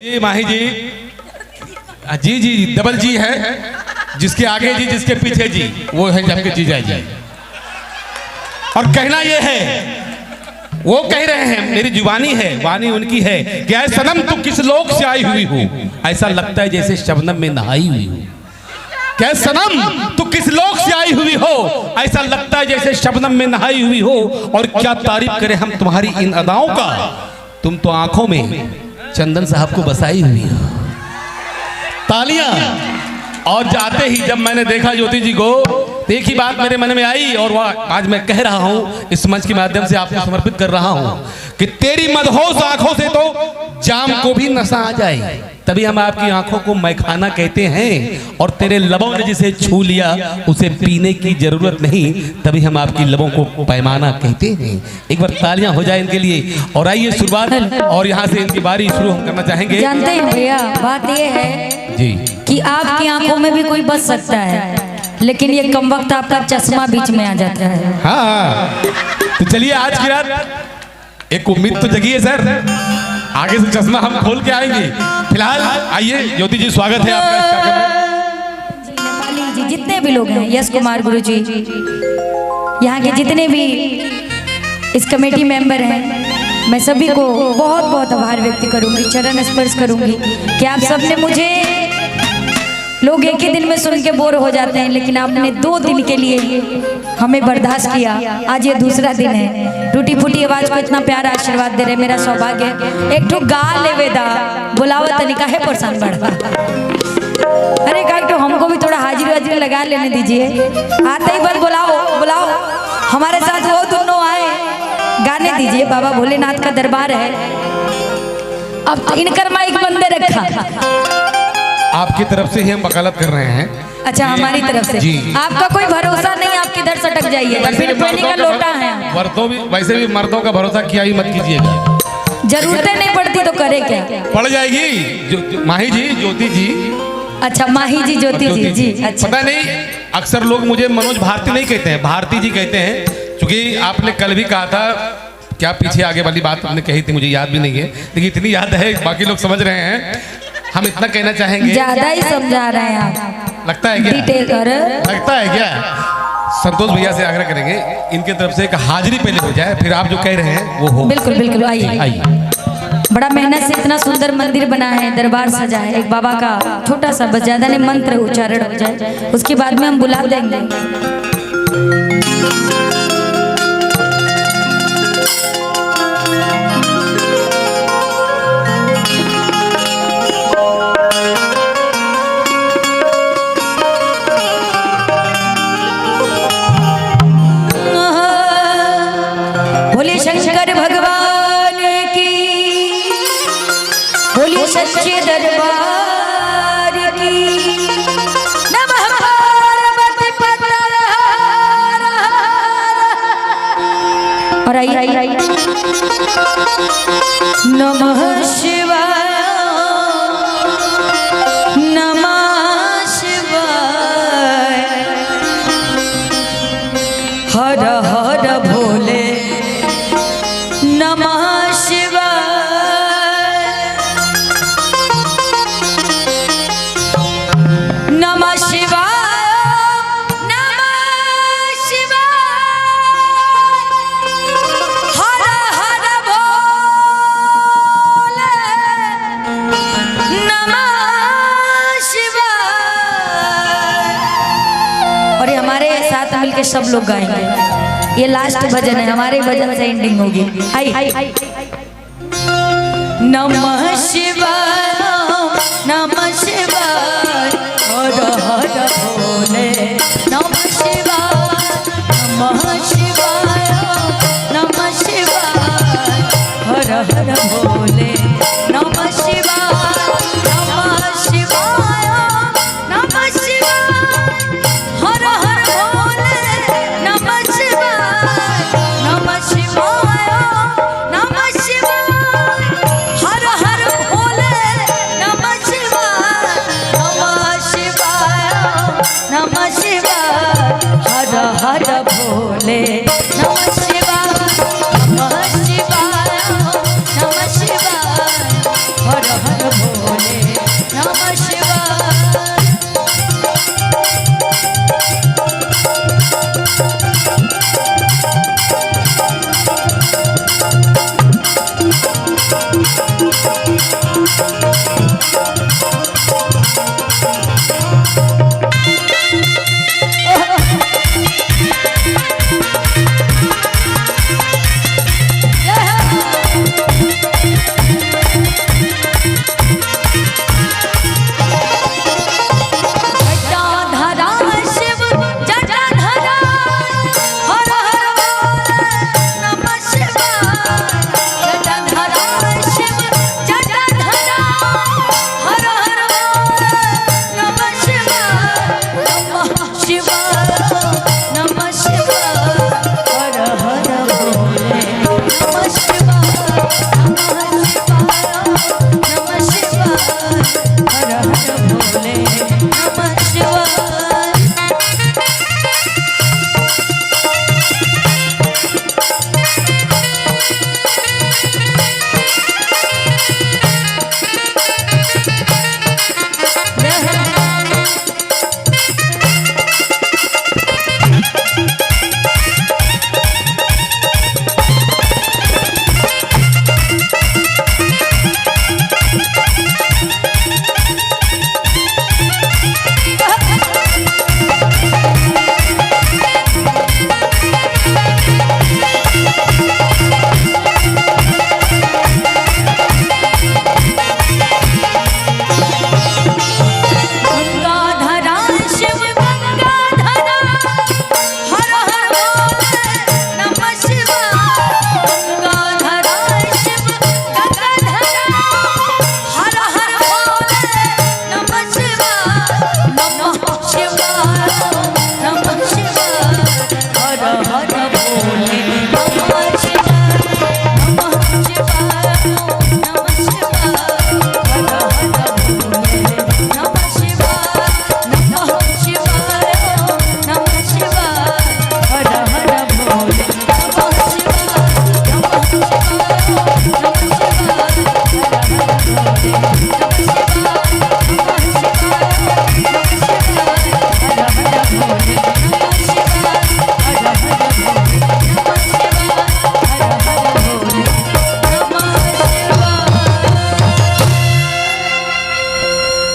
जी माही जी, जी जी डबल जी है, जिसके आगे जी जिसके पीछे जी वो है आपके जीजा जी। और कहना ये है, वो कह रहे हैं मेरी जुबानी है, वाणी उनकी है कि ऐ सनम तू किस लोक से आई हुई हो, ऐसा लगता है जैसे शबनम में नहाई हुई हो। क्या सनम तू किस लोक से आई हुई हो, ऐसा लगता है जैसे शबनम में नहाई हुई हो। और क्या तारीफ करें हम तुम्हारी इन अदाओं का, तुम तो आंखों में चंदन साहब को बसाई हुई हो। तालियां। और जाते ही जब मैंने देखा ज्योति जी को, तो एक ही बात मेरे मन में आई और वह आज मैं कह रहा हूं इस मंच के माध्यम से आपको समर्पित कर रहा हूं कि तेरी मदहोश आंखों से तो जाम को भी नशा आ जाए, तभी हम आपकी आंखों को मैखाना कहते हैं। और तेरे लबों ने जिसे छू लिया उसे पीने की जरूरत नहीं, तभी हम आपकी लबों को पैमाना कहते हैं। एक बार तालियां हो जाए इनके लिए। और आइए शुरुआत, और यहाँ से इनकी बारी शुरू हम करना चाहेंगे। जानते हैं भैया, बात ये है जी कि आपकी आंखों में भी कोई बच सकता है, लेकिन ये कम वक्त आपका चश्मा बीच में आ जाता है। हाँ, तो चलिए आज की रात एक उम्मीद तो जगी है सर, आगे से चश्मा हम खोल के आएंगे। फिलहाल आइए ज्योति जी, स्वागत है आपका इस कार्यक्रम में। नेपाली जी, जितने भी लोग हैं, यश कुमार गुरु जी, यहाँ के जितने भी इस कमेटी मेंबर हैं, मैं सभी को बहुत बहुत आभार व्यक्त करूंगी, चरण स्पर्श करूंगी कि आप सबने मुझे, लोग एक ही दिन में सुन के बोर हो जाते हैं, लेकिन आपने 2 दिन के लिए हमें बर्दाश्त किया। आज ये दूसरा दिन है, टूटी फूटी आवाज को इतना प्यारा आशीर्वाद दे रहे, मेरा सौभाग्य है। एक ठो गा लेवेदा बुलावा तनिका है परेशान बढ़ा, अरे का तो हमको भी थोड़ा हाजिरी वाजिरी लगा लेने दीजिए। आते ही बस बुलाओ बुलाओ, हमारे साथ वो दोनों आए, गाने दीजिए। बाबा भोलेनाथ का दरबार है, अब इनकर माइक बंदे रखा। आपकी तरफ से ही हम वकालत कर रहे हैं। अच्छा, हमारी तरफ से जी। आपका कोई भरोसा नहीं, आप किधर सटक जाइए, फिर पानी का लोटा है। मर्दों भी, वैसे भी मर्दों का भरोसा किया ही मत कीजिएगा, जरूरतें नहीं पड़ती तो करे क्या, पड़ जाएगी। माही जी, ज्योति जी। अच्छा, माही जी, ज्योति जी, जी। अच्छा, पता नहीं, अक्सर लोग मुझे मनोज भारती नहीं कहते हैं, भारती जी कहते हैं, क्योंकि आपने कल भी कहा था, क्या पीछे आगे वाली बात आपने कही थी, मुझे याद भी नहीं है, लेकिन इतनी याद है, बाकी लोग समझ रहे हैं। हम इतना कहना चाहेंगे, ज्यादा ही समझा रहे हैं आप, लगता है क्या, लगता है क्या? संतोष भैया से आग्रह करेंगे इनके तरफ से एक हाजिरी पहले हो जाए, फिर आप जो कह रहे हैं वो हो। बिल्कुल बिल्कुल, आइए आइए। बड़ा मेहनत से इतना सुंदर मंदिर बना है, दरबार सजा है। एक बाबा का छोटा सा, बस ज्यादा नहीं, मंत्र उच्चारण हो जाए, उसके बाद में हम बुला देंगे। बोले शंकर भगवान की, बोले सच्चे दरबार की, नमः पार्वती पते। और आई नमः शिवाय, नमः शिवाय, हर हर भोले, नमः शिवाय, नमः शिवाय, नमः शिवाय, हर हर भोले, नमः शिवाय। और ये हमारे साथ मिलके सब लोग गाएंगे, ये लास्ट भजन है, हमारे भजन से एंडिंग होगी। हाय नमः शिवाय, नमः शिवाय, हर हर भोले, नमः शिवाय, नमः शिवाय, नमः शिवाय, हर हर भोले, नमः शिवाय, नमः शिवाय, नमः शिवाय, हर हर भोले, नमः शिवाय, नमः शिवाय, नमः शिवाय, हर हर भोले।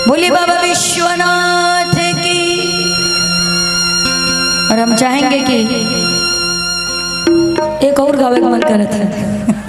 बोले बाबा विश्वनाथ की। और हम चाहेंगे कि एक और गावे का मन कर रहा था।